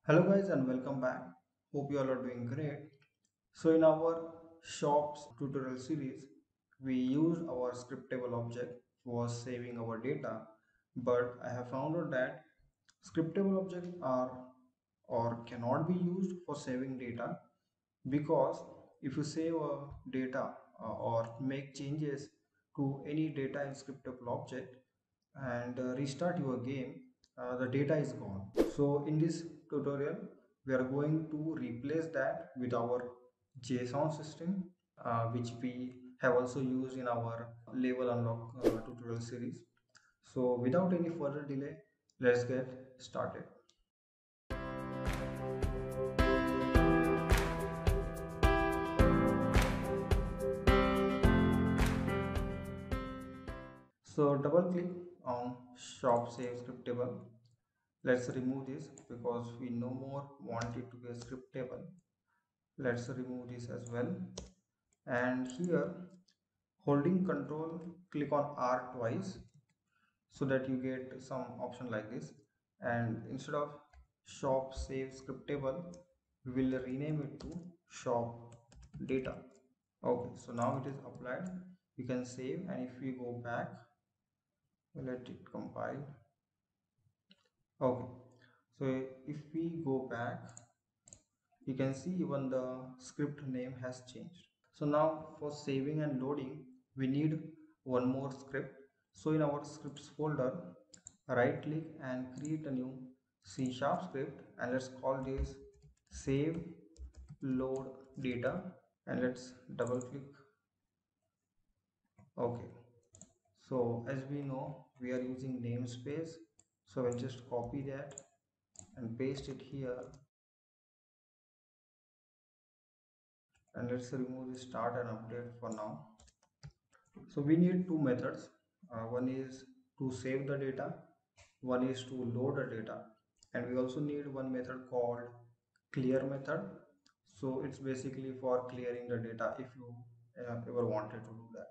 Hello guys and welcome back. Hope you all are doing great. So in our shops tutorial series, we use our scriptable object for saving our data, but I have found out that scriptable objects are or cannot be used for saving data because if you save data or make changes to any data in scriptable object and restart your game, the data is gone. So in this tutorial we are going to replace that with our JSON system, which we have also used in our level unlock tutorial series. So without any further delay, let's get started. So double click on shop save scriptable. Let's remove this because we no more want it to be a scriptable. Let's remove this as well. And here, holding control, click on R twice so that you get some option like this. And instead of shop save scriptable, we will rename it to shop data. Okay, so now it is applied. You can save, and if we go back, let it compile. Okay, so if we go back, you can see even the script name has changed. So now for saving and loading, we need one more script. So in our scripts folder, right click and create a new C# script, and let's call this save load data, and let's double click. Okay, so as we know, we are using namespace, so we'll just copy that and paste it here, and let's remove the start and update for now. So we need two methods. One is to save the data, one is to load the data, and we also need one method called clear method. So it's basically for clearing the data if you ever wanted to do that.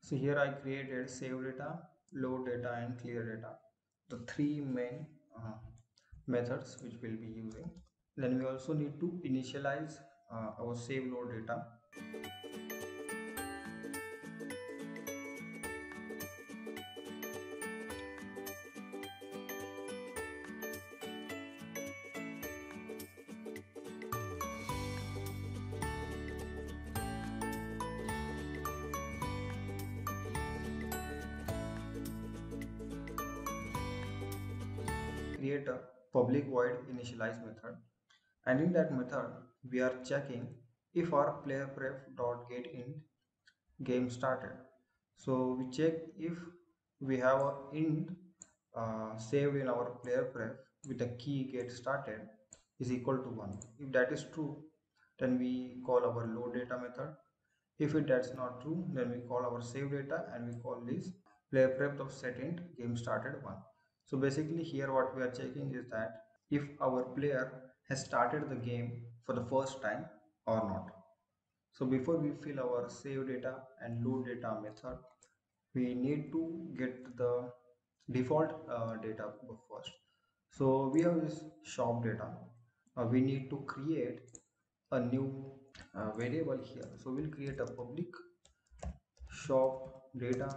So here I created save data, load data, and clear data, the three main methods which we'll be using. Then we also need to initialize our save load data. Create a public void initialize method, and in that method we are checking if our player pref dot get int game started. So we check if we have a int saved in our player pref with the key get started is equal to 1. If that is true, then we call our load data method. If it that's not true, then we call our save data and we call this player pref of set int game started 1. So basically here what we are checking is that if our player has started the game for the first time or not. So before we fill our save data and load data method, we need to get the default data first. So we have this shop data. We need to create a new variable here. So we'll create a public shop data,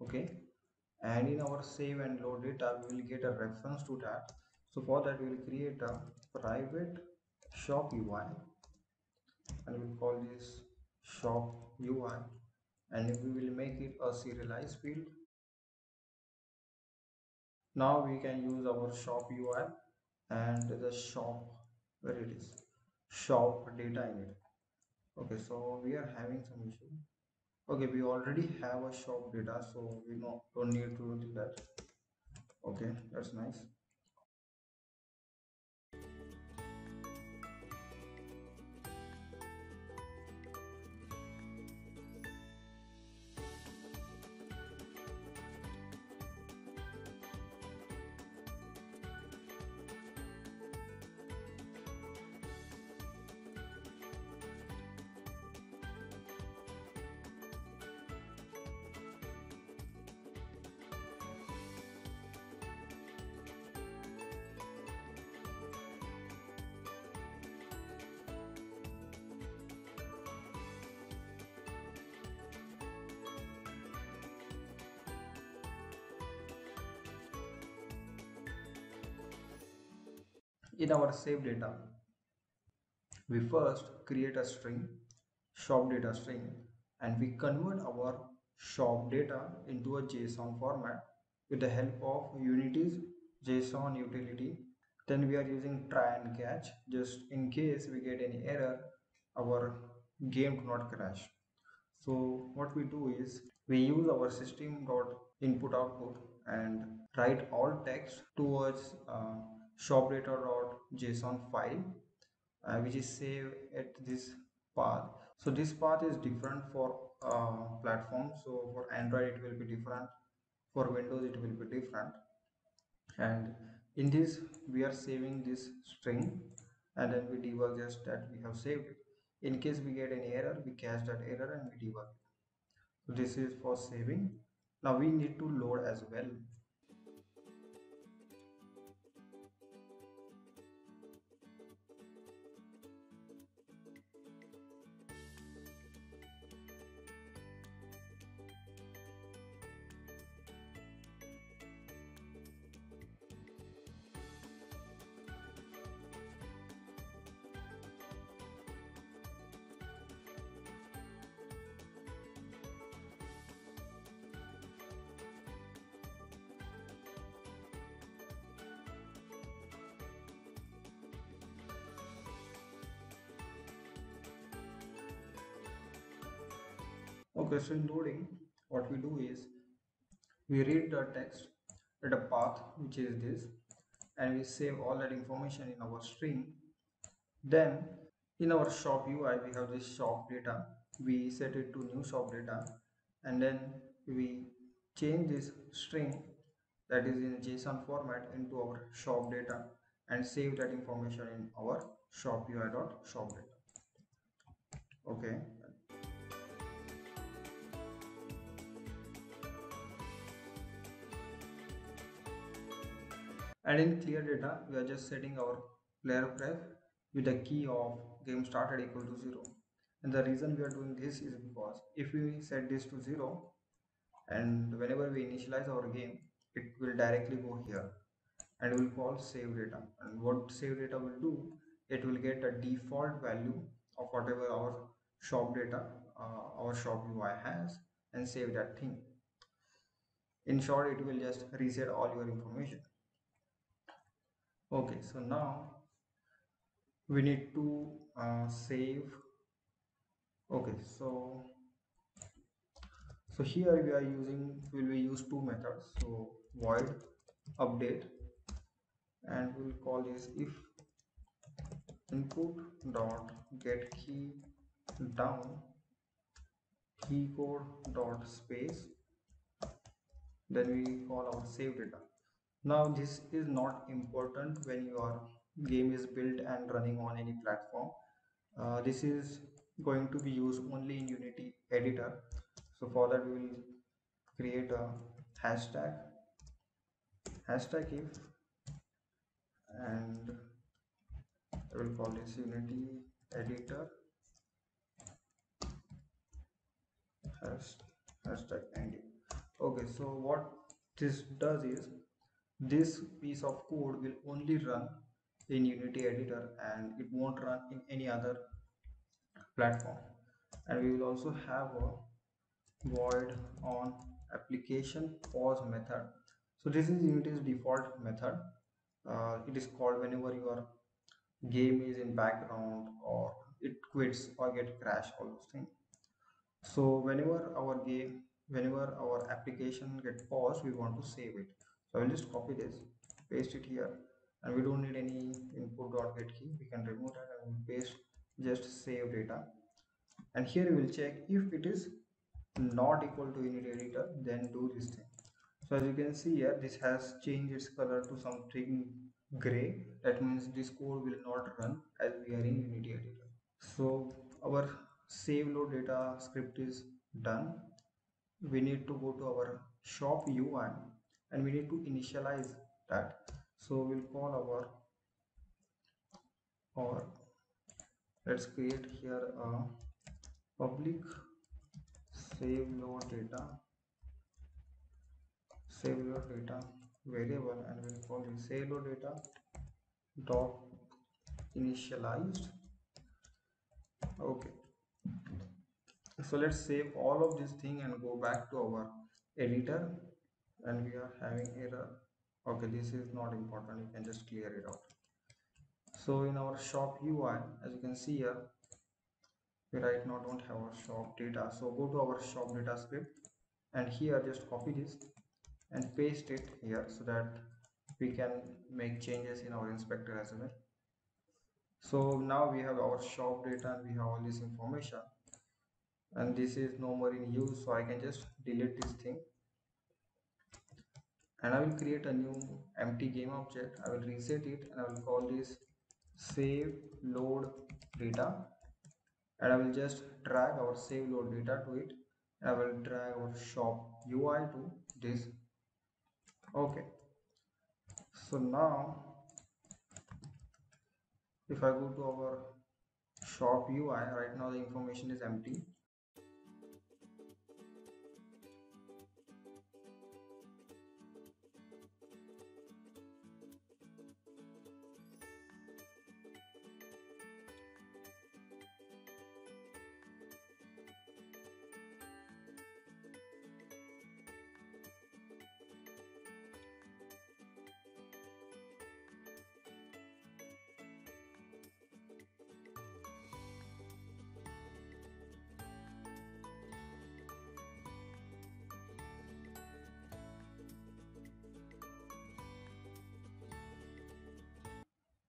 okay, and in our save and load data we will get a reference to that. So for that we will create a private shop UI, and we'll call this shop UI, and we will make it a serialized field. Now we can use our shop UI and the shop, where it is, shop data in it. Okay, so we are having some issue. Okay, we already have a shop data, so we don't need to do that. Okay, that's nice. In our save data, we first create a string, shop data string, and we convert our shop data into a JSON format with the help of Unity's JSON utility. Then we are using try and catch just in case we get any error, our game do not crash. So what we do is we use our system dot input output and write all text towards shop data dot JSON file, which is saved at this path. So this path is different for platforms. So for Android it will be different, for Windows it will be different. And in this we are saving this string, and then we debug just that we have saved it. In case we get any error, we catch that error and we debug it. So this is for saving. Now we need to load as well. Okay, so in loading, what we do is we read the text at a path which is this, and we save all that information in our string. Then in our shop UI we have this shop data, we set it to new shop data, and then we change this string that is in JSON format into our shop data and save that information in our shop UI dot shop data. Okay. And in clear data, we are just setting our player pref with a key of game started equal to 0. And the reason we are doing this is because if we set this to 0, and whenever we initialize our game, it will directly go here and will call save data. And what save data will do, it will get a default value of whatever our shop data, our shop UI has, and save that thing. In short, it will just reset all your information. Okay, so now we need to save. Okay, so here we will use two methods. So void update, and we'll call this if input dot get key down key code dot space, then we call our save data. Now this is not important when your game is built and running on any platform. This is going to be used only in Unity editor. So for that we will create a hashtag if, and I will call this Unity editor hashtag ending. Okay, so what this does is this piece of code will only run in Unity editor and it won't run in any other platform. And we will also have a void on application pause method. So this is Unity's default method. It is called whenever your game is in background or it quits or get crashed, all those things. So whenever our application get paused, we want to save it. So I will just copy this, paste it here, and we don't need any input.get key. We can remove that and we'll paste just save data. And here we will check if it is not equal to Unity editor, then do this thing. So as you can see here, this has changed its color to something gray. That means this code will not run as we are in Unity editor. So our save load data script is done. We need to go to our shop UI and we need to initialize that. So we'll call our, or let's create here a public save load data variable, and we'll call it save load data dot initialized. Okay, so let's save all of this thing and go back to our editor, and we are having error. Okay, this is not important, you can just clear it out. So in our shop UI, as you can see here, we right now don't have our shop data. So go to our shop data script, and here just copy this and paste it here so that we can make changes in our inspector as well. So now we have our shop data and we have all this information, and this is no more in use, so I can just delete this thing, and I will create a new empty game object. I will reset it and I will call this save load data, and I will just drag our save load data to it, and I will drag our shop UI to this. Okay, so now if I go to our shop UI, right now the information is empty.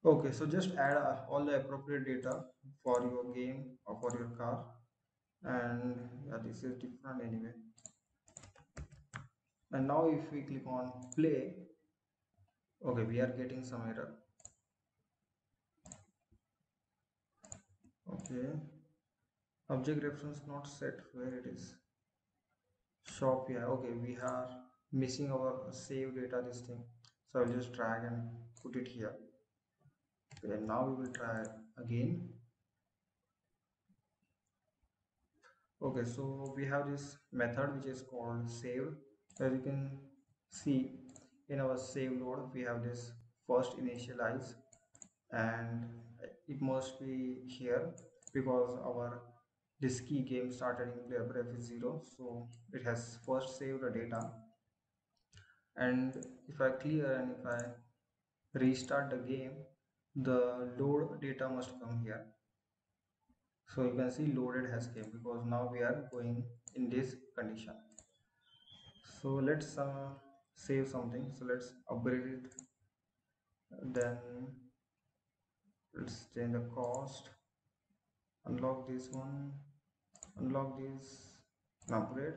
Okay, so just add all the appropriate data for your game or for your car, and yeah, this is different anyway. And now if we click on play, okay, we are getting some error. Okay, object reference not set, where it is? Shop, yeah, okay, we are missing our save data, this thing. So I'll just drag and put it here. Okay, and now we will try again. Okay, so we have this method which is called save. As you can see in our save load, we have this first initialize, and it must be here because our this key game started in player pref is 0, so it has first saved the data. And if I clear and if I restart the game, the load data must come here. So you can see loaded has came because now we are going in this condition. So let's save something. So let's upgrade it. Then let's change the cost. Unlock this one. Unlock this. And upgrade.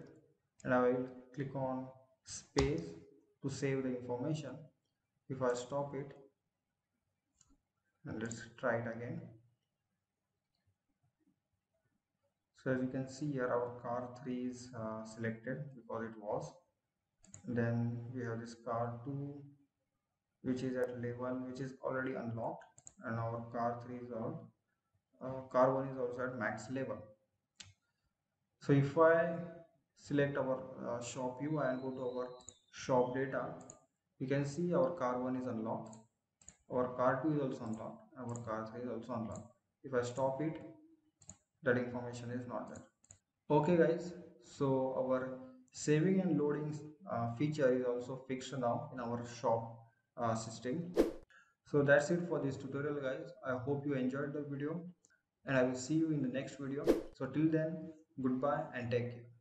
And I will click on space to save the information. If I stop it, and let's try it again. So as you can see here, our car 3 is selected because it was. Then we have this car 2 which is at level which is already unlocked, and our car 3 is all car 1 is also at max level. So if I select our shop UI and go to our shop data, you can see our car 1 is unlocked, our car 2 is also unlocked, our car 3 is also unlocked. If I stop it, that information is not there. Okay guys, so our saving and loading feature is also fixed now in our shop system. So that's it for this tutorial guys. I hope you enjoyed the video, and I will see you in the next video. So till then, goodbye and take care.